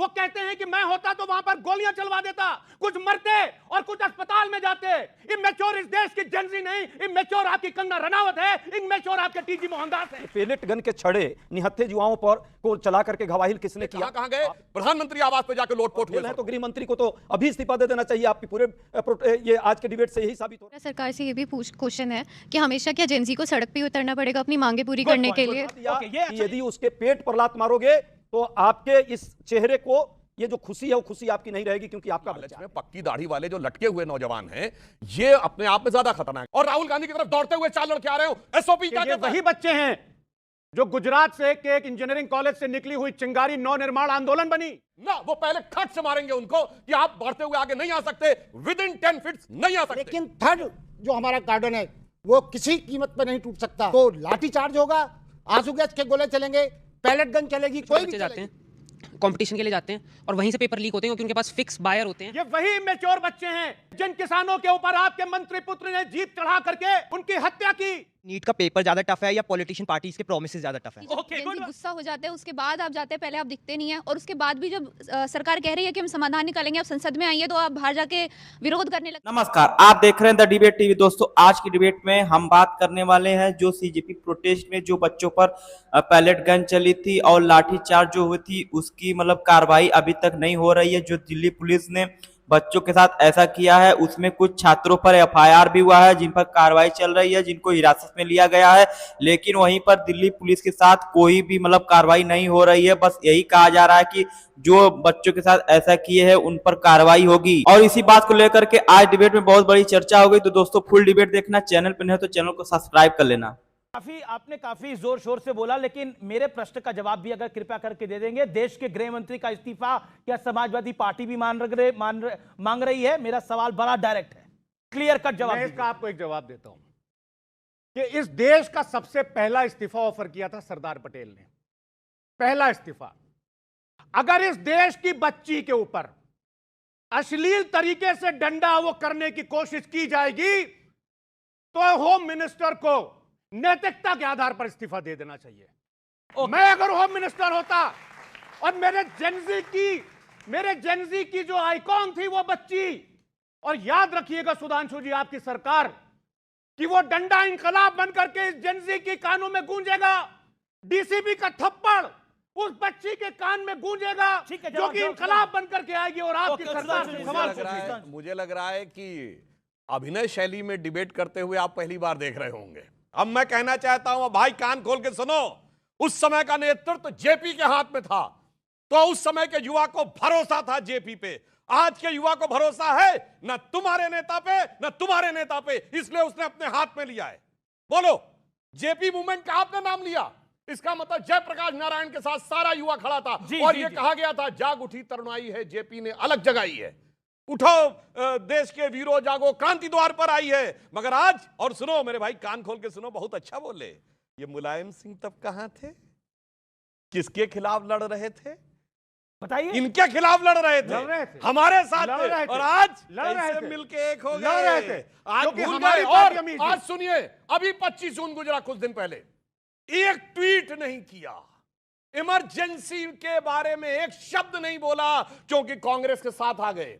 वो कहते हैं कि मैं होता तो वहां पर गोलियां चलवा देता, कुछ मरते और कुछ अस्पताल में जाते। इमेच्योर इस देश की जेनजी नहीं, इमेच्योर आपकी कंगना रनावत है, इमेच्योर आपके टीजी मोहनदास है। पेलेट गन के छड़े निहत्थे युवाओं पर को चला करके घवाहिल किसने किया? कहां गए? प्रधानमंत्री आवास पे जाकर लोटपोट हुए। तो गृह मंत्री को तो अभी इस्तीफा दे देना चाहिए। आपकी पूरे ये आज के डिबेट से यही साबित हो रहा है। सरकार से ये भी क्वेश्चन है कि हमेशा क्या जेनजी को सड़क पे उतरना पड़ेगा अपनी मांगे पूरी करने के लिए? यदि उसके पेट पर लात मारोगे तो आपके इस चेहरे को ये जो खुशी है वो खुशी आपकी नहीं रहेगी, क्योंकि आपका बच्चा में पक्की दाढ़ी वाले जो लटके हुए नौजवान हैं, ये अपने आप में ज्यादा खतरनाक। और राहुल गांधी की तरफ दौड़ते हुए 4 लड़के आ रहे हो, एसओपी क्या कहता है? वही बच्चे हैं जो गुजरात से एक इंजीनियरिंग कॉलेज से निकली हुई चिंगारी नव निर्माण आंदोलन बनी ना। वो पहले खट से मारेंगे उनको कि आप बढ़ते हुए आगे नहीं आ सकते, विद इन 10 फीट नहीं आ सकते। लेकिन थर्ड जो हमारा गार्डन है वो किसी कीमत पर नहीं टूट सकता। तो लाठी चार्ज होगा, आंसू गैस के गोले चलेंगे, पैलेट गन चलेगी, कोई भी जाते हैं कंपटीशन के लिए जाते हैं और वहीं से पेपर लीक होते हैं क्योंकि उनके पास फिक्स बायर होते हैं। ये वही इमेच्योर बच्चे हैं जिन किसानों के ऊपर आपके मंत्री पुत्र ने जीप चढ़ा करके उनकी हत्या की। नीट का पेपर ज्यादा टफ है या पॉलिटिशियन पार्टीज के प्रोमिसेस ज्यादा टफ है? गुस्सा हो जाते हैं, उसके बाद आप जाते हैं, पहले आप दिखते नहीं है, और उसके बाद भी जब सरकार कह रही है कि हम समाधान निकालेंगे, आप संसद में आइए तो आप बाहर जाके विरोध करने लगते। नमस्कार, आप देख रहे हैं द डिबेट टीवी। दोस्तों, आज की डिबेट में हम बात करने वाले हैं जो सीजेपी प्रोटेस्ट में जो बच्चों पर पैलेट गन चली थी और लाठीचार्ज जो हुई थी उसकी मतलब कार्रवाई अभी तक नहीं हो रही है। जो दिल्ली पुलिस ने बच्चों के साथ ऐसा किया है उसमें कुछ छात्रों पर एफआईआर भी हुआ है जिन पर कार्रवाई चल रही है, जिनको हिरासत में लिया गया है। लेकिन वहीं पर दिल्ली पुलिस के साथ कोई भी मतलब कार्रवाई नहीं हो रही है। बस यही कहा जा रहा है कि जो बच्चों के साथ ऐसा किए हैं उन पर कार्रवाई होगी। और इसी बात को लेकर के आज डिबेट में बहुत बड़ी चर्चा हो गई। तो दोस्तों, फुल डिबेट देखना, चैनल पर नहीं तो चैनल को सब्सक्राइब कर लेना। आपने काफी जोर शोर से बोला, लेकिन मेरे प्रश्न का जवाब भी अगर कृपया करके दे देंगे। देश के गृह मंत्री का इस्तीफा क्या समाजवादी पार्टी भी मांग रही है? मेरा सवाल बड़ा डायरेक्ट है, क्लियर कट जवाब। मैं इसका आपको एक जवाब देता हूं कि इस देश का सबसे पहला इस्तीफा ऑफर किया था सरदार पटेल ने, पहला इस्तीफा। अगर इस देश की बच्ची के ऊपर अश्लील तरीके से डंडा वो करने की कोशिश की जाएगी तो होम मिनिस्टर को नैतिकता के आधार पर इस्तीफा दे देना चाहिए। मैं अगर होम मिनिस्टर होता और मेरे जेनजी की जो आइकॉन थी वो बच्ची, और याद रखिएगा सुधांशु जी, आपकी सरकार, कि वो डंडा इंकलाब बन करके इस जेनजी की कानों में गूंजेगा, डीसीपी का थप्पड़ उस बच्ची के कान में गूंजेगा जो कि इंकलाब बन करके आएगी और आपकी सरकार से सवाल। मुझे लग रहा है कि अभिनय शैली में डिबेट करते हुए आप पहली बार देख रहे होंगे। अब मैं कहना चाहता हूं, भाई कान खोल के सुनो, उस समय का नेतृत्व जेपी के हाथ में था, तो उस समय के युवा को भरोसा था जेपी पे। आज के युवा को भरोसा है ना तुम्हारे नेता पे ना तुम्हारे नेता पे, इसलिए उसने अपने हाथ में लिया है। बोलो, जेपी मूवमेंट का आपने नाम लिया, इसका मतलब जयप्रकाश नारायण के साथ सारा युवा खड़ा था और यह कहा गया था जाग उठी तरुणाई है, जेपी ने अलग जगाई है, उठो देश के वीरों जागो, क्रांति द्वार पर आई है। मगर आज, और सुनो मेरे भाई, कान खोल के सुनो, बहुत अच्छा बोले, ये मुलायम सिंह तब कहां थे? किसके खिलाफ लड़ रहे थे? बताइए। इनके खिलाफ लड़ रहे थे, हमारे साथ थे, और आज कैसे मिलके एक हो गए? आज भूल गए। और आज सुनिए, अभी 25 जून गुजरा, कुछ दिन पहले एक ट्वीट नहीं किया, इमरजेंसी के बारे में एक शब्द नहीं बोला, क्योंकि कांग्रेस के साथ आ गए।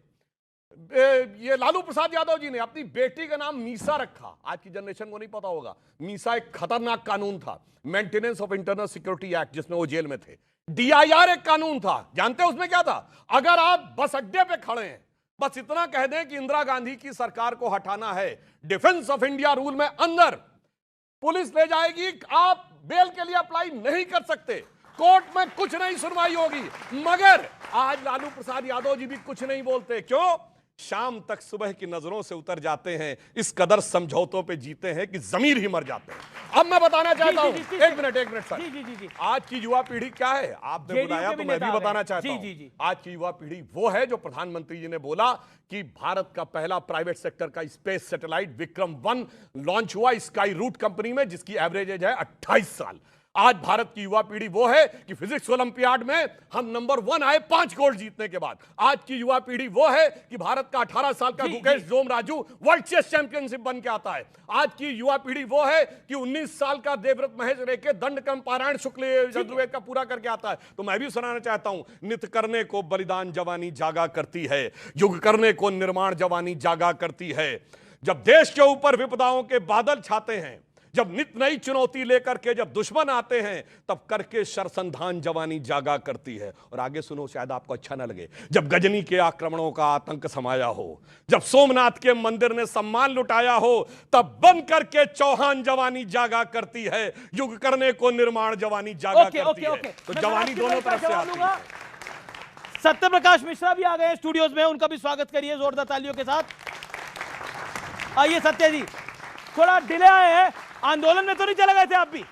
ये लालू प्रसाद यादव जी ने अपनी बेटी का नाम मीसा रखा। आज की जनरेशन को नहीं पता होगा, मीसा एक खतरनाक कानून था, maintenance of internal security act, जिसमें वो जेल में थे। डीआईआर एक कानून था, जानते हैं उसमें क्या था? अगर आप बस अड्डे पे खड़े हैं, बस इतना कह दें कि इंदिरा गांधी की सरकार को हटाना है, डिफेंस ऑफ इंडिया रूल में अंदर पुलिस ले जाएगी, आप बेल के लिए अप्लाई नहीं कर सकते, कोर्ट में कुछ नहीं सुनवाई होगी। मगर आज लालू प्रसाद यादव जी भी कुछ नहीं बोलते। क्यों? शाम तक सुबह की नजरों से उतर जाते हैं, इस कदर समझौतों पे जीते हैं कि जमीर ही मर जाते हैं। अब मैं बताना चाहता हूं, एक मिनट सर, आज की युवा पीढ़ी क्या है? आपने बुलाया तो मैं भी बताना चाहता हूं। आज की युवा पीढ़ी वो है जो प्रधानमंत्री जी ने बोला कि भारत का पहला प्राइवेट सेक्टर का स्पेस सैटेलाइट विक्रम 1 लॉन्च हुआ स्काई रूट कंपनी में, जिसकी एवरेज एज है 28 साल। आज भारत की युवा पीढ़ी वो है कि फिजिक्स ओलंपियाड में हम नंबर 1 आए 5 गोल्ड जीतने के बाद। आज की युवा पीढ़ी वो है कि भारत का 18 साल का गुकेश जोमराजू वर्ल्ड चेस चैंपियनशिप बन के आता है। आज की युवा पीढ़ी वो है कि 19 साल का देवव्रत महेश रेखे दंडकम पारायण शुक्ल यजुर्वेद का पूरा करके आता है। तो मैं भी सुनाना चाहता हूं, नित करने को बलिदान जवानी जागा करती है, युग करने को निर्माण जवानी जागा करती है। जब देश के ऊपर विपदाओं के बादल छाते हैं, जब नित नई चुनौती लेकर के जब दुश्मन आते हैं, तब करके शरसंधान जवानी जागा करती है। और आगे सुनो, शायद आपको अच्छा ना लगे। जब गजनी के आक्रमणों का आतंक समाया हो, जब सोमनाथ के मंदिर ने सम्मान लुटाया हो, तब बन करके चौहान जवानी जागा करती है, युग करने को निर्माण जवानी जागा करती है। तो जवानी दोनों तरफ से आती है। सत्य प्रकाश मिश्रा भी आ गए हैं स्टूडियोज में, उनका भी स्वागत करिए जोरदार तालियों के साथ। आइए सत्य जी, थोड़ा डिले आए हैं। आंदोलन में तो नहीं चले गए थे आप भी?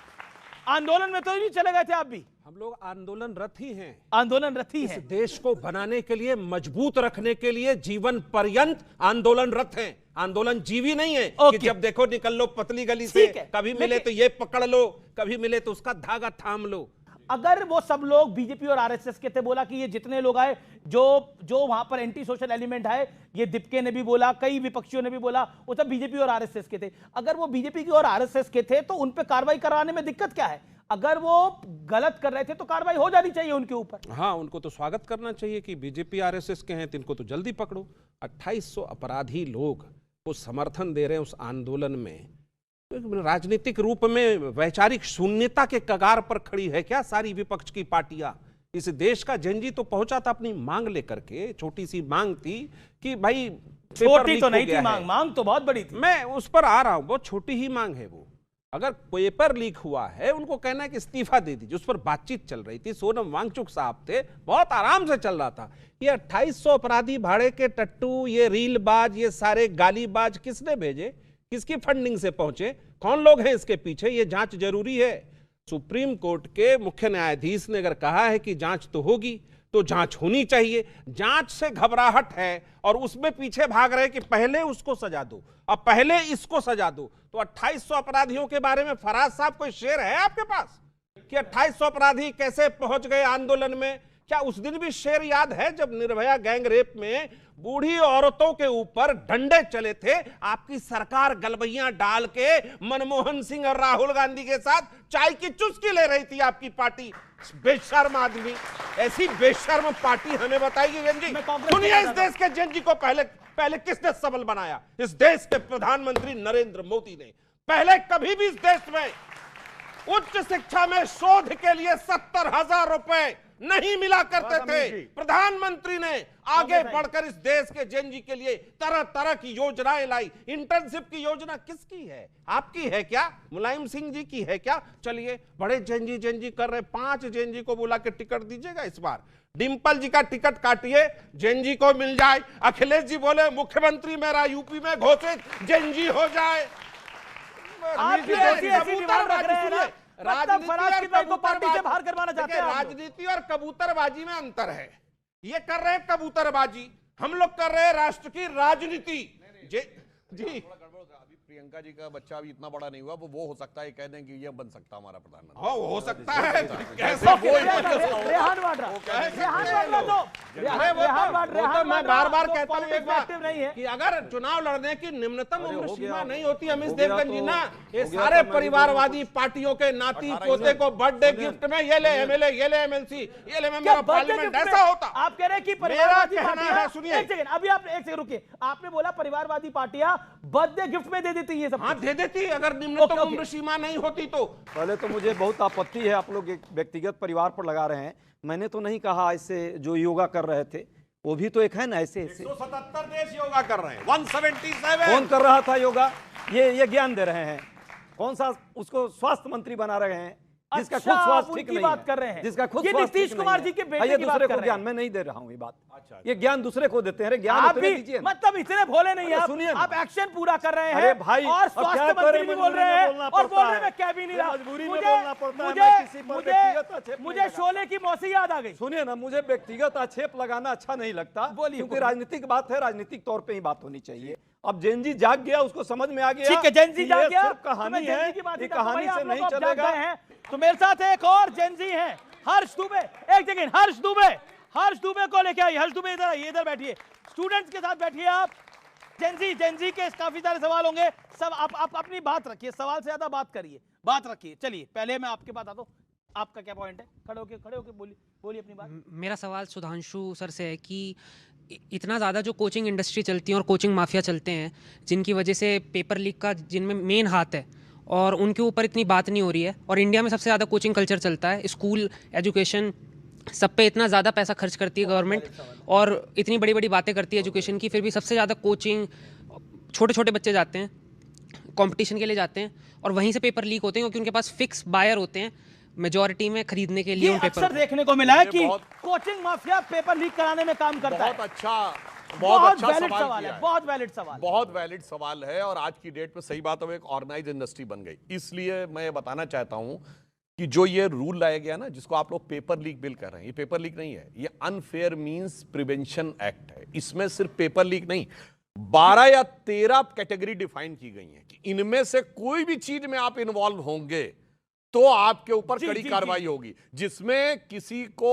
आंदोलन में तो नहीं चले गए थे आप भी? हम लोग आंदोलनरत ही हैं। आंदोलनरत ही इस हैं। देश को बनाने के लिए, मजबूत रखने के लिए जीवन पर्यंत आंदोलनरत हैं। आंदोलन जीवी नहीं है कि जब देखो निकल लो पतली गली से, कभी मिले तो ये पकड़ लो, कभी मिले तो उसका धागा थाम लो। अगर वो सब लोग बीजेपी और आरएसएस के थे, बोला कि ये जितने लोग आए जो वहां पर एंटी सोशल एलिमेंट है, ये दीपके ने भी बोला, कई विपक्षियों ने भी बोला, वो सब बीजेपी और आरएसएस के थे। अगर वो बीजेपी की और आरएसएस के थे तो उन पे कार्रवाई कराने में दिक्कत क्या है? अगर वो गलत कर रहे थे तो कार्रवाई हो जानी चाहिए उनके ऊपर। हाँ, उनको तो स्वागत करना चाहिए कि बीजेपी आरएसएस के हैं तो इनको तो जल्दी पकड़ो। 2800 अपराधी लोग वो समर्थन दे रहे हैं उस आंदोलन में। राजनीतिक रूप में वैचारिक शून्यता के कगार पर खड़ी है क्या सारी विपक्ष की पार्टियां? इस देश का जनजी तो पहुंचा था अपनी मांग लेकर के। छोटी सी मांग थी कि भाई, छोटी तो नहीं थी मांग तो बहुत बड़ी थी। मैं उस पर आ रहा हूं, बहुत छोटी ही मांग है वो। अगर पेपर लीक हुआ है, उनको कहना है कि इस्तीफा दे दीजिए। उस पर बातचीत चल रही थी, सोनम वांगचुक साहब थे, बहुत आराम से चल रहा था। ये 2800 अपराधी भाड़े के टट्टू, ये रीलबाज, ये सारे गालीबाज किसने भेजे? किसकी फंडिंग से पहुंचे? कौन लोग हैं इसके पीछे? ये जांच जरूरी है। सुप्रीम कोर्ट के मुख्य न्यायाधीश ने अगर कहा है कि जांच तो होगी, तो जांच होनी चाहिए। जांच से घबराहट है और उसमें पीछे भाग रहे कि पहले उसको सजा दो, अब पहले इसको सजा दो। तो 2800 अपराधियों के बारे में फराज साहब कोई शेर है आपके पास कि 2800 अपराधी कैसे पहुंच गए आंदोलन में? क्या उस दिन भी शेर याद है जब निर्भया गैंग रेप में बूढ़ी औरतों के ऊपर डंडे चले थे? आपकी सरकार गलबैयां डाल के मनमोहन सिंह और राहुल गांधी के साथ चाय की चुस्की ले रही थी आपकी पार्टी। बेशर्म आदमी, ऐसी बेशर्म पार्टी हमें बताइए जनजी। सुनिए, इस देश के जनजी को पहले किसने सबल बनाया? इस देश के प्रधानमंत्री नरेंद्र मोदी ने। पहले कभी भी इस देश में उच्च शिक्षा में शोध के लिए 70,000 रुपए नहीं मिला करते थे। प्रधानमंत्री ने आगे बढ़कर इस देश के जेनजी के लिए तरह तरह की योजनाएं लाई। इंटर्नशिप की योजना किसकी है? आपकी है क्या? मुलायम सिंह जी की है क्या? चलिए, बड़े जेनजी कर रहे, 5 जेनजी को बुला के टिकट दीजिएगा इस बार। डिंपल जी का टिकट काटिए, जेनजी को मिल जाए। अखिलेश जी बोले मुख्यमंत्री मेरा यूपी में घोषित, जेनजी हो जाए। राजनीति और कबूतरबाजी में अंतर है। ये कर रहे हैं कबूतरबाजी, हम लोग कर रहे हैं राष्ट्र की राजनीति। जी, प्रियंका जी का बच्चा अभी इतना बड़ा नहीं हुआ, वो हो सकता है कह दें कि ये बन सकता हमारा प्रधानमंत्री। हाँ, हो सकता है। मैं बार बार कहता हूँ एक बात कि अगर चुनाव लड़ने की निम्नतम उम्र सीमा नहीं होती, अमित देवगन जी ना, ये सारे परिवारवादी पार्टियों के नाती पोते को बर्थडे गिफ्ट में ये ले एमएलए, ये ले एमएलसी, ये ले मेंबर ऑफ पार्लियामेंट, ऐसा होता। आप कह रहे हैं कि परिवारवादी पार्टियां, सुनिए एक सेकंड, अभी आप एक सेकंड रुकिए। आपने बोला परिवारवादी पार्टियां बर्थडे गिफ्ट में दे देती है सब। हाँ, दे देती अगर निम्नतम उम्र सीमा नहीं होती तो। पहले तो मुझे बहुत आपत्ति है, आप लोग एक व्यक्तिगत परिवार पर लगा रहे हैं। मैंने तो नहीं कहा ऐसे जो योगा कर रहे थे, वो भी तो एक है ना ऐसे। 177 देश योगा कर रहे हैं, 177। कौन कर रहा था योगा? ये ज्ञान दे रहे हैं। कौन सा उसको स्वास्थ्य मंत्री बना रहे हैं जिसका खुद स्वास्थ्य ठीक नहीं बात कर रहे हैं, जिसका खुद स्वास्थ्य नीतीश कुमार जी के बेटे की बात कर रहे हैं। दूसरे को ज्ञान मैं नहीं दे रहा हूँ ये बात। ये ज्ञान दूसरे को देते हैं। अरे ज्ञान आप उतने भी दीजिए ना। मतलब इतने भोले नहीं अरे आप। सुनिए ना। आप एक्शन पूरा कर रहे हैं। अरे भाई, और अब स्वास्थ्य क्या मंत्री करें, भी बोल मजबूरी रहे में हैं बोलना और बोल पड़ता रहे है। मैं कह भी नहीं रहा। मजबूरी में बोलना पड़ता है। मैं किसी पर व्यक्तिगत आक्षेप नहीं मुझे लगाता। शोले की मौसी याद आ गई। सुनिए ना, मुझे व्यक्तिगत आक्षेप लगाना अच्छा नहीं लगता, बोलिए, क्योंकि बोलिए। राजनीतिक बात है, राजनीतिक तौर पे ही बात होनी चाहिए। अब जेनजी जाग गया, उसको समझ में आ गया। ठीक है, जेनजी कि जाग ये गया। सिर्फ कहानी है, ये कहानी से नहीं चलेगा। चलेगा। तो मेरे साथ एक और जेनजी हैं, हर्ष दुबे। एक सेकंड, हर्ष दुबे को लेके आइए। हर्ष दुबे इधर आइए, इधर बैठिए, स्टूडेंट्स के साथ बैठिए आप। जेनजी के काफी सारे सवाल होंगे, सब आप अपनी बात रखिए, सवाल से ज्यादा बात करिए, बात रखिए। चलिए पहले मैं आपके बात आता हूँ, आपका क्या पॉइंट है? खड़े होके बोलिए अपनी बात। मेरा सवाल सुधांशु सर से है कि इतना ज़्यादा जो कोचिंग इंडस्ट्री चलती है और कोचिंग माफिया चलते हैं, जिनकी वजह से पेपर लीक का जिनमें मेन हाथ है और उनके ऊपर इतनी बात नहीं हो रही है, और इंडिया में सबसे ज़्यादा कोचिंग कल्चर चलता है, स्कूल एजुकेशन सब पे इतना ज़्यादा पैसा खर्च करती है गवर्नमेंट और इतनी बड़ी बड़ी बातें करती है एजुकेशन की, फिर भी सबसे ज़्यादा कोचिंग छोटे छोटे बच्चे जाते हैं, कंपटीशन के लिए जाते हैं और वहीं से पेपर लीक होते हैं क्योंकि उनके पास फिक्स बायर होते हैं मेजॉरिटी में खरीदने के लिए ये उन पेपर अक्सर देखने को मिला है ये कि बहुत- कोचिंग माफिया पेपर लीक कराने में काम करता है। बहुत अच्छा वैलिड सवाल सवाल किया है, है। बहुत वैलिड सवाल है। बहुत वैलिड सवाल है और आज की डेट में सही बात है, एक ऑर्गेनाइज इंडस्ट्री बन गई। इसलिए मैं ये बताना चाहता हूं कि जो ये रूल लाया गया ना, जिसको आप लोग पेपर लीक बिल कर रहे हैं, ये पेपर लीक नहीं है, ये अनफेयर मींस प्रिवेंशन एक्ट है। इसमें सिर्फ पेपर लीक नहीं, 12 या 13 कैटेगरी डिफाइन की गई है कि इनमें से कोई भी चीज में आप इन्वॉल्व होंगे तो आपके ऊपर कड़ी कार्रवाई होगी, जिसमें किसी को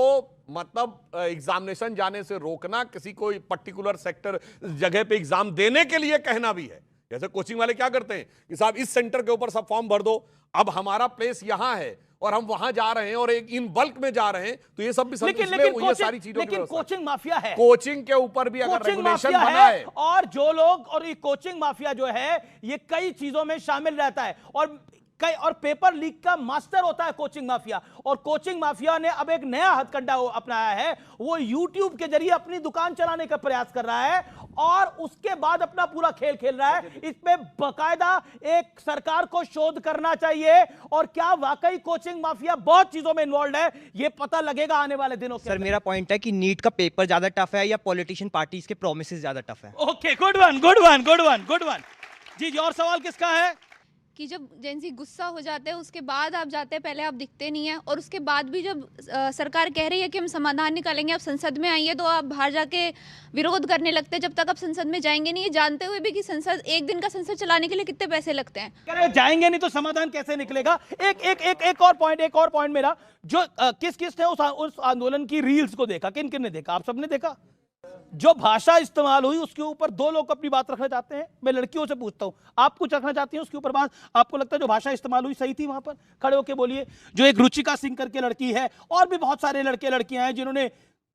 मतलब एग्जामिनेशन जाने से रोकना, किसी को पर्टिकुलर सेक्टर जगह पे एग्जाम देने के लिए कहना भी है। जैसे कोचिंग वाले क्या करते हैं कि साहब इस सेंटर के ऊपर सब फॉर्म भर दो, अब हमारा प्लेस यहां है और हम वहां जा रहे हैं और एक इन बल्क में जा रहे हैं, तो ये सब भी लेकिन ये सारी चीजों की व्यवस्था है। कोचिंग माफिया है, कोचिंग के ऊपर भी अगर कोचिंग रेगुलेशन माफिया बना है और जो लोग, और ये कोचिंग माफिया जो है ये कई चीजों में शामिल रहता है और पेपर लीक का मास्टर होता है कोचिंग माफिया। और कोचिंग माफिया ने अब एक नया हथकंडा अपनाया है, वो YouTube के जरिए अपनी दुकान चलाने का प्रयास कर रहा है और उसके बाद अपना पूरा खेल खेल रहा है। इसमें बकायदा एक सरकार को शोध करना चाहिए और क्या वाकई कोचिंग माफिया बहुत चीजों में इन्वॉल्व है, ये पता लगेगा आने वाले दिनों के सर अंदर। मेरा पॉइंट है कि नीट का पेपर ज्यादा टफ है या पॉलिटिशियन पार्टीज के प्रोमिसेस ज्यादा टफ है? Okay, good one. जी, और सवाल किसका है? कि जब जेंजी गुस्सा हो जाते हैं उसके बाद आप जाते हैं, पहले आप दिखते नहीं हैं, और उसके बाद भी जब सरकार कह रही है कि हम समाधान निकालेंगे, आप संसद में आइए, तो आप बाहर जाके विरोध करने लगते हैं। जब तक आप संसद में जाएंगे नहीं, ये जानते हुए भी कि संसद, एक दिन का संसद चलाने के लिए कितने पैसे लगते हैं। कह रहे जाएंगे नहीं तो समाधान कैसे निकलेगा? एक और पॉइंट मेरा, जो किस ने उस आंदोलन की रील्स को देखा, किन ने देखा? आप सबने देखा? जो भाषा इस्तेमाल हुई उसके ऊपर दो लोग अपनी बात रखना चाहते हैं। मैं लड़कियों से पूछता हूं, आप कुछ रखना चाहती हैं उसके ऊपर बात? आपको लगता है जो भाषा इस्तेमाल हुई सही थी? वहां पर खड़े होकर बोलिए। जो एक रुचिका सिंह करके लड़की है, और भी बहुत सारे लड़के लड़कियां हैं जिन्होंने,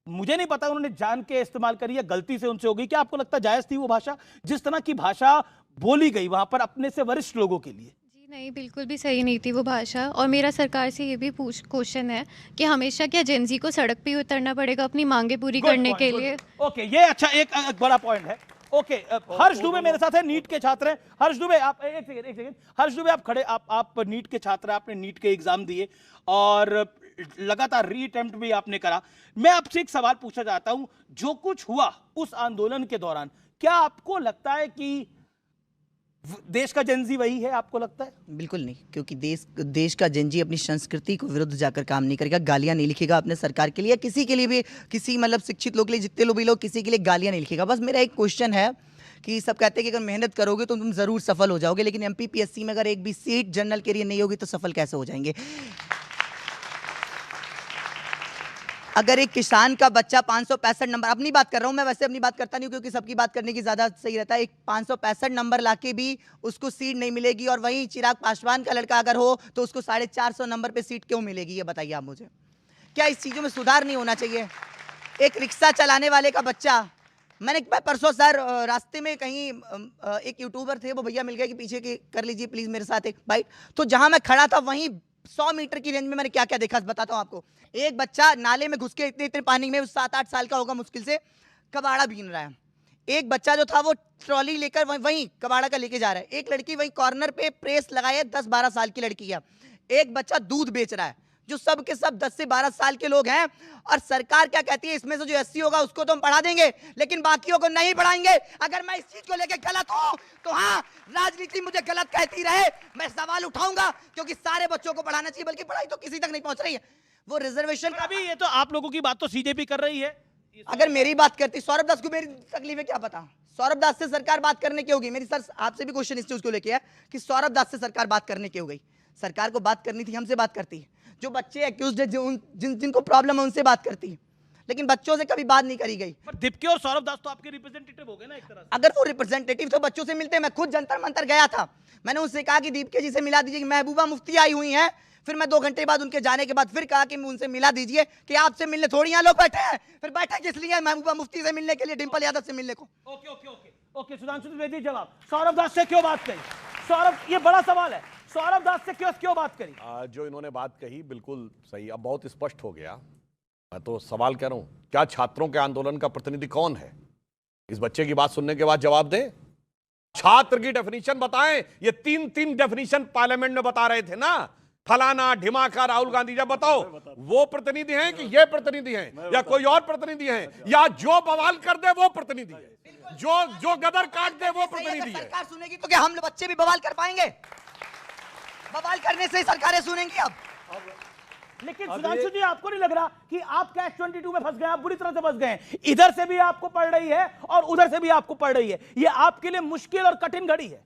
मुझे नहीं पता उन्होंने जान के इस्तेमाल करी है, गलती से उनसे हो गई। क्या आपको लगता है जायज थी वो भाषा, जिस तरह की भाषा बोली गई वहां पर अपने से वरिष्ठ लोगों के लिए? नहीं, बिल्कुल भी सही नहीं थी वो भाषा। और मेरा सरकार से ये भी क्वेश्चन है कि हमेशा क्या जेंजी को सड़क पे ही उतरना पड़ेगा अपनी मांगे पूरी करने के लिए? ओके, ये अच्छा एक बड़ा पॉइंट है। ओके, हर्ष दुबे मेरे साथ है, नीट के छात्र हैं। हर्ष दुबे, आप एक सेकंड, हर्ष दुबे आप खड़े, आप नीट के छात्र हैं, आपने नीट के एग्जाम दिए और लगातार रीअटेम्प्ट भी आपने करा। मैं आपसे एक सवाल पूछना चाहता हूं, जो कुछ हुआ उस आंदोलन के दौरान, क्या आपको लगता है कि देश का जेंजी वही है? आपको लगता है? बिल्कुल नहीं, क्योंकि देश का जेंजी अपनी संस्कृति को विरुद्ध जाकर काम नहीं करेगा, गालियां नहीं लिखेगा अपने सरकार के लिए या किसी के लिए भी, किसी मतलब शिक्षित लोग के लिए, जितने लोग भी लोग, किसी के लिए गालियां नहीं लिखेगा। बस मेरा एक क्वेश्चन है कि सब कहते हैं कि अगर मेहनत करोगे तो तुम जरूर सफल हो जाओगे, लेकिन MPPSC में अगर एक भी सीट जनरल के लिए नहीं होगी तो सफल कैसे हो जाएंगे? अगर एक किसान का बच्चा 565 नंबर, अपनी बात कर रहा हूं मैं, वैसे अपनी बात करता नहीं हूं क्योंकि सबकी बात करने की ज्यादा सही रहता है, एक 565 नंबर लाके भी उसको सीट नहीं मिलेगी, और वहीं चिराग पासवान का लड़का अगर हो तो उसको 450 नंबर पे सीट क्यों मिलेगी? ये बताइए आप मुझे। क्या इस चीजों में सुधार नहीं होना चाहिए? एक रिक्शा चलाने वाले का बच्चा, मैंने परसों सर रास्ते में कहीं एक यूट्यूबर थे, वो भैया मिल गए कि पीछे की कर लीजिए प्लीज मेरे साथ एक बाइट, तो जहां मैं खड़ा था वहीं 100 मीटर की रेंज में मैंने क्या क्या देखा बताता हूं आपको। एक बच्चा नाले में घुस के इतने पानी में, 7-8 साल का होगा मुश्किल से, कबाड़ा बीन रहा है। एक बच्चा जो था वो ट्रॉली लेकर वहीं कबाड़ा का लेके जा रहा है। एक लड़की वहीं कॉर्नर पे प्रेस लगाए, 10-12 साल की लड़की है। एक बच्चा दूध बेच रहा है। जो सब के सब 10 से 12 साल के लोग हैं, और सरकार क्या कहती है, इसमें से जो एससी होगा उसको तो हम पढ़ा देंगे लेकिन बाकियों को नहीं पढ़ाएंगे। अगर मैं इस चीज को लेकर गलत हूं तो हाँ, राजनीति मुझे गलत कहती रहे, मैं सवाल उठाऊंगा, क्योंकि सारे बच्चों को पढ़ाना चाहिए, बल्कि पढ़ाई तो किसी तक नहीं पहुंच रही है। वो रिजर्वेशन अभी ये तो आप लोगों की बात तो सीजेपी कर रही है। अगर मेरी बात करती, सौरभ दास को मेरी तकलीफ है क्या पता, सौरभ दास से सरकार बात करने की होगी। मेरी सर आपसे भी क्वेश्चन इस चीज को लेके है कि सौरभ दास से सरकार बात करने की हो गई। सरकार को बात करनी थी, हमसे बात करती है। जो बच्चे एक्यूज्ड है, जिनको प्रॉब्लम है, उनसे बात करती है, लेकिन बच्चों से कभी बात नहीं करी गई। पर दीपके और सौरभ दास तो आपके रिप्रेजेंटेटिव हो गए ना एक तरह से। अगर वो रिप्रेजेंटेटिव तो बच्चों से मिलते हैं। मैं खुद जंतर मंतर गया था, मैंने उनसे कहा कि दीपके जी से मिला दीजिए कि महबूबा मुफ्ती आई हुई हैं। फिर मैं 2 घंटे बाद उनके जाने के बाद फिर कहा कि उनसे मिला दीजिए कि आपसे मिलने थोड़ी यहाँ लोग बैठे हैं। फिर बैठे किस लिए? महबूबा मुफ्ती से मिलने के लिए, डिंपल यादव से मिलने को। Okay okay okay okay, Sudhanshu Dwivedi जवाब। सौरभ दास से क्यों बात करी? सौरभ, ये बड़ा सवाल है, सौरभ दास से क्यों बात करी? जो इन्होंने बात कही बिल्कुल सही, अब बहुत स्पष्ट हो गया। मैं तो सवाल कर रहा हूं, क्या छात्रों के आंदोलन का प्रतिनिधि कौन है? इस बच्चे की बात सुनने के बाद जवाब दें। छात्र की डेफिनेशन बताएं। ये 3 डेफिनेशन पार्लियामेंट में बता रहे थे ना, फलाना ढिमाका राहुल गांधी। जब बताओ वो प्रतिनिधि हैं कि ये प्रतिनिधि हैं, या कोई और प्रतिनिधि हैं, या जो बवाल कर दे वो प्रतिनिधि है, जो गदर काट दे वो प्रतिनिधि है। सरकार सुनेगी तो क्या हम बच्चे भी बवाल कर पाएंगे? बवाल करने से ही सरकारें सुनेंगी। अब लेकिन सुधांशु जी, आपको नहीं लग रहा कि आप कैच 22 में फंस गए? आप बुरी तरह से फंस गए। इधर से भी आपको पड़ रही है और उधर से भी आपको पड़ रही है। ये आपके लिए मुश्किल और कठिन घड़ी है।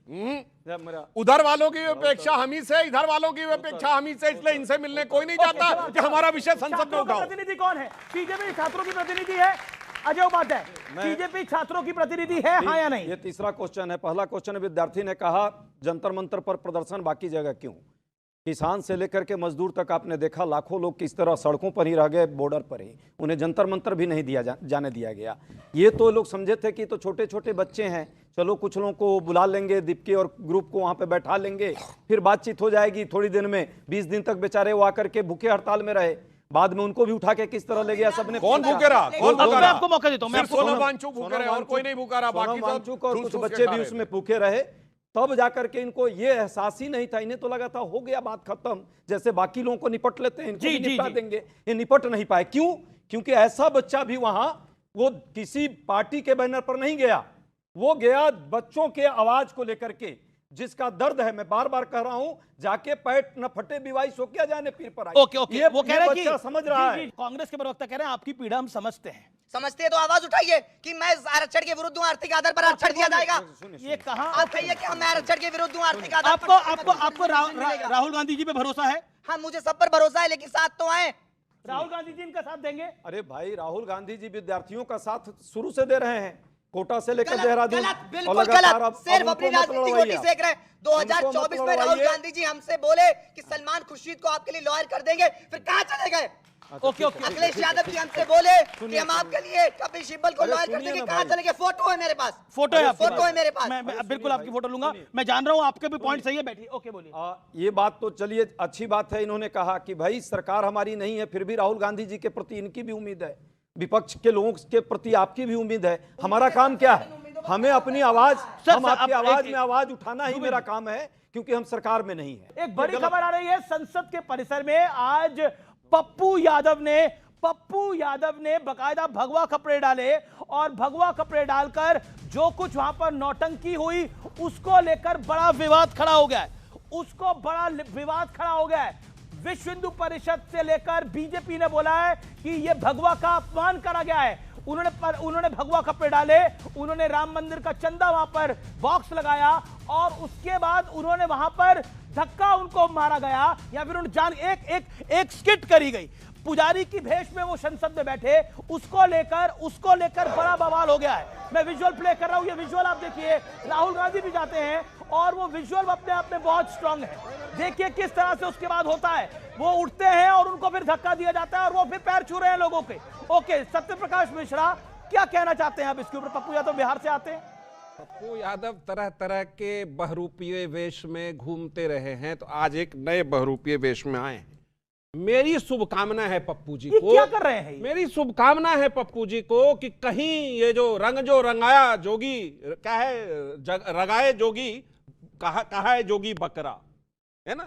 उधर वालों की अपेक्षा हमी से, इधर वालों की अपेक्षा हमी से, इसलिए इनसे मिलने कोई नहीं चाहता कि हमारा विषय संसद में उठाओ। प्रतिनिधि कौन है? बीजेपी छात्रों की प्रतिनिधि है अजय उपाध्याय। बीजेपी छात्रों की प्रतिनिधि है, हाँ या नहीं? ये तीसरा क्वेश्चन है। पहला क्वेश्चन विद्यार्थी ने कहा जंतर मंतर पर प्रदर्शन, बाकी जगह क्यों? किसान से लेकर के मजदूर तक आपने देखा, लाखों लोग किस तरह सड़कों पर ही रह गए, बॉर्डर पर ही। उन्हें जंतर मंतर भी नहीं जाने दिया गया। ये तो लोग समझे थे कि तो छोटे छोटे बच्चे हैं, चलो कुछ लोगों को बुला लेंगे, दीपके और ग्रुप को वहां पे बैठा लेंगे, फिर बातचीत हो जाएगी। थोड़ी दिन में 20 दिन तक बेचारे वो आकर के भूखे हड़ताल में रहे, बाद में उनको भी उठा के किस तरह ले गया सबने। कौन भूखे रहा? कौन भूखा रहा? आपको मौका देता हूं मैं। सोनम वांगचुक भूखे रहे और कोई नहीं भूखा रहा, बाकी वांगचुक और कुछ बच्चे भी उसमें भूखे रहे। तब जाकर के इनको ये एहसास ही नहीं था। इन्हें तो लगा था हो गया बात खत्म, जैसे बाकी लोगों को निपट लेते हैं, इनको भी निपटा देंगे। ये निपट नहीं पाए। क्यों? क्योंकि ऐसा बच्चा भी वहां, वो किसी पार्टी के बैनर पर नहीं गया, वो गया बच्चों के आवाज को लेकर के, जिसका दर्द है। मैं बार बार कह रहा हूं, जाके पैट न फटे विवाई सो क्या जाने पीर पर आई। ओके ओके, वो कह रहे हैं कि समझ रहा है। कांग्रेस के प्रवक्ता कह रहे हैं आपकी पीड़ा हम समझते हैं। समझते हैं तो आवाज उठाइए कि मैं आरक्षण के विरुद्ध हूं, आर्थिक आधार पर आरक्षण दिया जाएगा। ये कहा आप कहिए कि मैं आरक्षण के विरुद्ध हूं, आर्थिक आधार पर। आपको राहुल गांधी जी पे भरोसा है? हाँ, मुझे सब पर भरोसा है, लेकिन साथ तो आए। राहुल गांधी जी इनका साथ देंगे? अरे भाई, राहुल गांधी जी विद्यार्थियों का साथ शुरू से दे रहे हैं, कोटा से लेकर देहरादून। बिल्कुल गलत, सिर्फ अपनी राजनीतिक रोटी सेक रहे। 2024 में राहुल गांधी जी हमसे बोले कि सलमान खुर्शीद को आपके लिए लॉयर कर देंगे, फिर कहां चले गए? ओके ओके, अखिलेश यादव जी हमसे बोले कि हम आपके लिए कपिल सिब्बल को लॉयर कर देंगे, कहां चले गए? फोटो है मेरे पास, फोटो है मेरे पास। मैं बिल्कुल आपकी फोटो लूंगा। मैं जान रहा हूं आपके भी पॉइंट सही है, बैठिए। ओके, बोलिए। ये बात तो चलिए अच्छी बात है। इन्होंने कहा कि भाई सरकार हमारी नहीं है, फिर भी राहुल गांधी जी के प्रति इनकी भी उम्मीद है, विपक्ष के लोगों के प्रति आपकी भी उम्मीद है। हमारा काम क्या है? हमें अपनी आवाज, हम आपकी आवाज में आवाज उठाना ही मेरा काम है, क्योंकि हम सरकार में नहीं है। एक बड़ी खबर आ रही है, संसद के परिसर में आज पप्पू यादव ने बकायदा भगवा कपड़े डाले, और भगवा कपड़े डालकर जो कुछ वहां पर नौटंकी हुई उसको लेकर बड़ा विवाद खड़ा हो गया है। विश्व हिंदू परिषद से लेकर बीजेपी ने बोला है कि यह भगवा का अपमान करा गया है। उन्होंने भगवा कपड़े डाले, उन्होंने राम मंदिर का चंदा वहां पर बॉक्स लगाया, और उसके बाद उन्होंने वहां पर धक्का उनको मारा गया, या फिर एक स्किट करी गई। पुजारी की भेष में वो संसद में बैठे, उसको लेकर बड़ा बवाल हो गया है। मैं विजुअल प्ले कर रहा हूं, ये विजुअल आप देखिए। राहुल गांधी भी जाते हैं और वो विजुअल अपने आप में बहुत स्ट्रांग है। देखिए किस तरह से उसके बाद होता है, वो उठते हैं और उनको फिर धक्का दिया जाता है और वो फिर पैर छू रहे हैं लोगों के। ओके, सत्यप्रकाश मिश्रा क्या कहना चाहते हैं आप इसके ऊपर? पप्पू यादव बिहार से आते हैं। पप्पू यादव तरह तरह के बहरूपीय वेश में घूमते रहे हैं, तो आज एक नए बहरूपीय वेश में आए हैं। मेरी शुभकामना है पप्पू जी को, क्या कर रहे हैं? मेरी शुभकामना है पप्पू जी को कि कहीं ये जो रंगाया जोगी, क्या है, रगाए जोगी कहा है जोगी बकरा, है ना,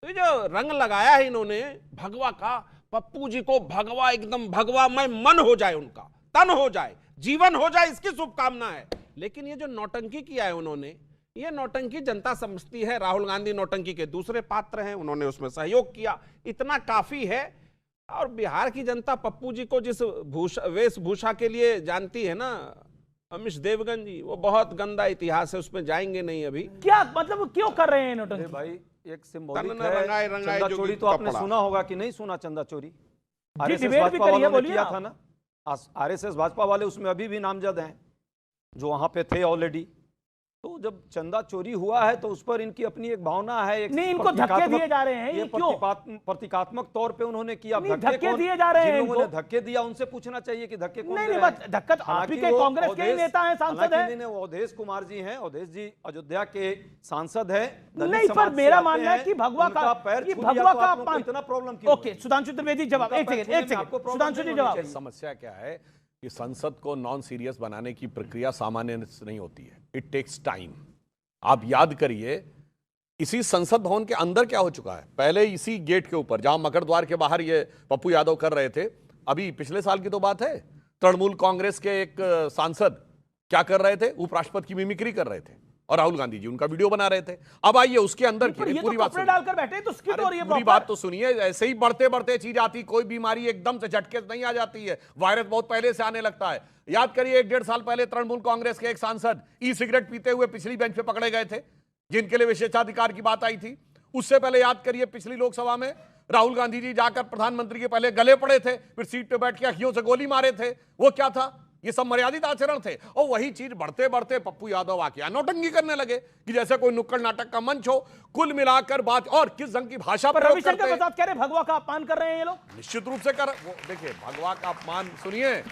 तो ये जो रंग लगाया है इन्होंने भगवा का, पप्पू जी को भगवा, एकदम भगवा मैं मन हो जाए, उनका तन हो जाए, जीवन हो जाए, इसकी शुभकामना है। लेकिन ये जो नौटंकी किया है उन्होंने, ये नौटंकी जनता समझती है। राहुल गांधी नौटंकी के दूसरे पात्र हैं, उन्होंने उसमें सहयोग किया, इतना काफी है। और बिहार की जनता पप्पू जी को जिस वेशभूषा के लिए जानती है ना, अमिश देवगन जी, वो बहुत गंदा इतिहास है, उसमें जाएंगे नहीं अभी। क्या मतलब क्यों कर रहे हैं नौटंकी? भाई एक सिंबॉलिक तन है। रंगाए चंदा चोरी तो आपने कपड़ा। सुना होगा कि नहीं सुना? चंदा चोरी आरएसएस डिबेट भी भाजपा करिए, वालों ने बोलिए किया आप। था ना। आरएसएस भाजपा वाले उसमें अभी भी नामजद हैं, जो वहां पे थे ऑलरेडी। तो जब चंदा चोरी हुआ है तो उस पर इनकी अपनी एक भावना है, एक नहीं, इनको धक्के दिए जा रहे हैं, ये क्यों? प्रतीकात्मक तौर पे उन्होंने किया। नहीं, धक्के दिए जा रहे हैं जिन लोगों ने इनको। धक्के दिया उनसे पूछना चाहिए कि धक्के कौन नहीं दे नहीं, रहे बस हैं। धक्का तो आप ही हालांकि के वो कांग्रेस के ही अवधेश- नेता हैं, सांसद हालांकि हैं। नहीं, वो अवधेश कुमार जी हैं, अवधेश जी अयोध्या के सांसद हैं। दलित नहीं, पर समाज से मेरा आते मानना है हैं, कि भगवा उनका का पैर कि छू लिया भगवा तो का आप लोगों को अपमान। इतना प्रॉब्लम क्यों? ओके, सुधांशु त्रिवेदी जवाब। एक सेकंड सुधांशु जी जवाब। समस्या क्या है कि संसद को नॉन सीरियस बनाने की प्रक्रिया सामान्य नहीं होती है, इट टेक्स टाइम। आप याद करिए, इसी संसद भवन के अंदर क्या हो चुका है। पहले इसी गेट के ऊपर, जहां मकर द्वार के बाहर ये पप्पू यादव कर रहे थे, अभी पिछले साल की तो बात है, तृणमूल कांग्रेस के एक सांसद क्या कर रहे थे, उपराष्ट्रपति की मिमिक्री कर रहे थे और राहुल गांधी जी उनका वीडियो बना रहे थे। अब आइए उसके अंदर की ये पूरी तो बात कपड़े सुनिए। डालकर बैठे तो स्किट हो रही है पूरी proper। बात तो सुनिए। ऐसे ही बढ़ते बढ़ते चीज आती, कोई बीमारी एकदम से झटके से नहीं आ जाती है, वायरस बहुत पहले से आने लगता है। याद करिए, 1-1.5 साल पहले तृणमूल कांग्रेस के एक सांसद ई सिगरेट पीते हुए पिछली बेंच पे पकड़े गए थे, जिनके लिए विशेषाधिकार की बात आई थी। उससे पहले याद करिए, पिछली लोकसभा में राहुल गांधी जी जाकर प्रधानमंत्री के पहले गले पड़े थे, फिर सीट पे बैठ के अखियों से गोली मारे थे। वो क्या था? ये सब मर्यादित आचरण थे। और वही चीज बढ़ते बढ़ते पप्पू यादव आके नौटंकी करने लगे कि जैसे कोई नुक्कड़ नाटक का मंच हो। कुल मिलाकर बात, और किस रंग की भाषा पर प्रयोग रविशंकर करते हैं। प्रसाद कह रहे भगवा का अपमान कर रहे हैं ये लोग। निश्चित रूप से कर, वो देखिए भगवा का अपमान सुनिए,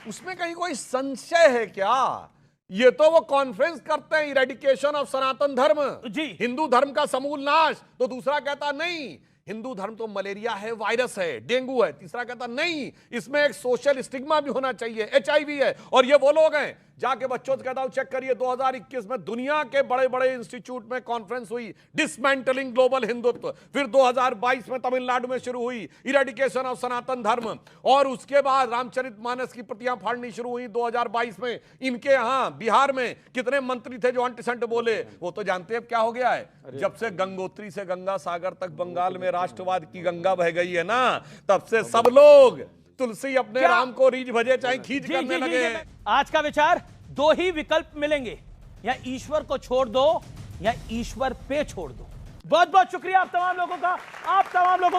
उसमें कहीं कोई संशय है क्या? ये तो वो कॉन्फ्रेंस करते हैं, इरेडिकेशन ऑफ सनातन धर्म जी, हिंदू धर्म का समूल नाश। तो दूसरा कहता नहीं, हिंदू धर्म तो मलेरिया है, वायरस है, डेंगू है। तीसरा कहता नहीं, इसमें एक सोशल स्टिग्मा भी होना चाहिए, HIV है। और ये वो लोग हैं, जाके बच्चों से कहता हूं चेक करिए, 2021 में दुनिया के बड़े बड़े इंस्टीट्यूट में कॉन्फ्रेंस हुई, डिसमेंटलिंग ग्लोबल हिंदुत्व। फिर 2022 में तमिलनाडु में शुरू हुई, इरेडिकेशन ऑफ सनातन धर्म। और उसके बाद रामचरितमानस की प्रतियां फाड़नी शुरू हुई 2022 में। इनके यहां बिहार में कितने मंत्री थे जो एंटीसेंट बोले? वो तो जानते हैं अब क्या हो गया है। जब से गंगोत्री से गंगा सागर तक बंगाल में राष्ट्रवाद की गंगा बह गई है ना, तब से सब लोग तुलसी अपने राम को रीझ भजे चाहे खींच करने लगे। आज का विचार, दो ही विकल्प मिलेंगे, या ईश्वर को छोड़ दो या ईश्वर पे छोड़ दो। बहुत बहुत शुक्रिया आप तमाम लोगों का,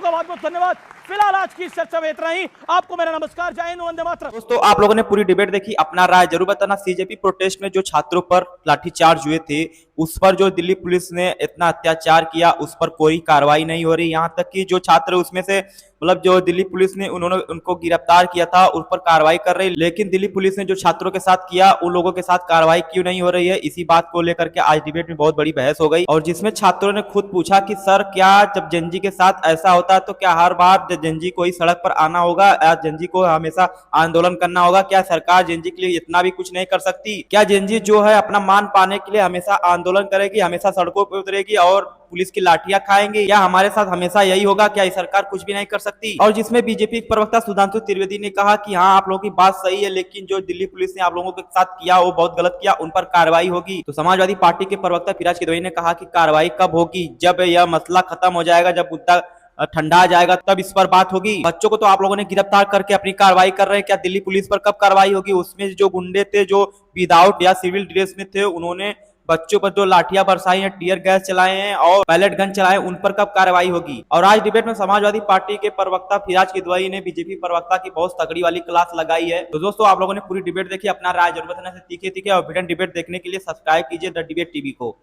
बहुत बहुत धन्यवाद। फिलहाल आज की चर्चा में इतना ही। आपको मेरा नमस्कार, जय हिंद, वंदे मातरम। दोस्तों, आप लोगों ने पूरी डिबेट देखी, अपना राय जरूर बताना। सीजेपी प्रोटेस्ट में जो छात्रों पर लाठीचार्ज हुए थे, उस पर जो दिल्ली पुलिस ने इतना अत्याचार किया, उस पर कोई कार्रवाई नहीं हो रही। यहाँ तक कि जो छात्र उसमें से मतलब जो दिल्ली पुलिस ने उनको गिरफ्तार किया था, उस पर कार्रवाई कर रही, लेकिन दिल्ली पुलिस ने जो छात्रों के साथ किया, उन लोगों के साथ कार्रवाई क्यों नहीं हो रही है? इसी बात को लेकर के आज डिबेट में बहुत बड़ी बहस हो गई, और जिसमें छात्रों ने खुद पूछा कि सर, क्या जब जेनजी के साथ ऐसा होता है तो क्या हर बार जेनजी को ही सड़क पर आना होगा या जेनजी को हमेशा आंदोलन करना होगा? क्या सरकार जेनजी के लिए इतना भी कुछ नहीं कर सकती? क्या जेनजी जो है अपना मान पाने के लिए हमेशा आंदोलन करेगी, हमेशा सड़कों पर उतरेगी और पुलिस की लाठियां खाएंगे? या हमारे साथ हमेशा यही होगा? क्या सरकार कुछ भी नहीं कर सकती? और जिसमें बीजेपी प्रवक्ता सुधांशु त्रिवेदी ने कहा कि हाँ, आप लोगों की बात सही है, लेकिन जो दिल्ली पुलिस ने आप लोगों के साथ किया वो बहुत गलत किया, उन पर कार्रवाई होगी। तो समाजवादी पार्टी के प्रवक्ता फिराज किदवई ने कहा कि कार्रवाई कब होगी? जब यह मसला खत्म हो जाएगा, जब मुद्दा ठंडा आ जाएगा, तब इस पर बात होगी। बच्चों को तो आप लोगों ने गिरफ्तार करके अपनी कार्रवाई कर रहे हैं, क्या दिल्ली पुलिस पर कब कार्रवाई होगी? उसमें जो गुंडे थे, जो विदाउट या सिविल ड्रेस में थे, उन्होंने बच्चों पर जो लाठियां बरसाई हैं, टीयर गैस चलाए हैं और पैलेट गन चलाए, उन पर कब कार्रवाई होगी? और आज डिबेट में समाजवादी पार्टी के प्रवक्ता फिराज किदवई ने बीजेपी प्रवक्ता की बहुत तगड़ी वाली क्लास लगाई है। तो दोस्तों, आप लोगों ने पूरी डिबेट देखी, अपना राय जरूर बताना। तीखे और भिड़न डिबेट देखने के लिए सब्सक्राइब कीजिए द डिबेट टीवी को।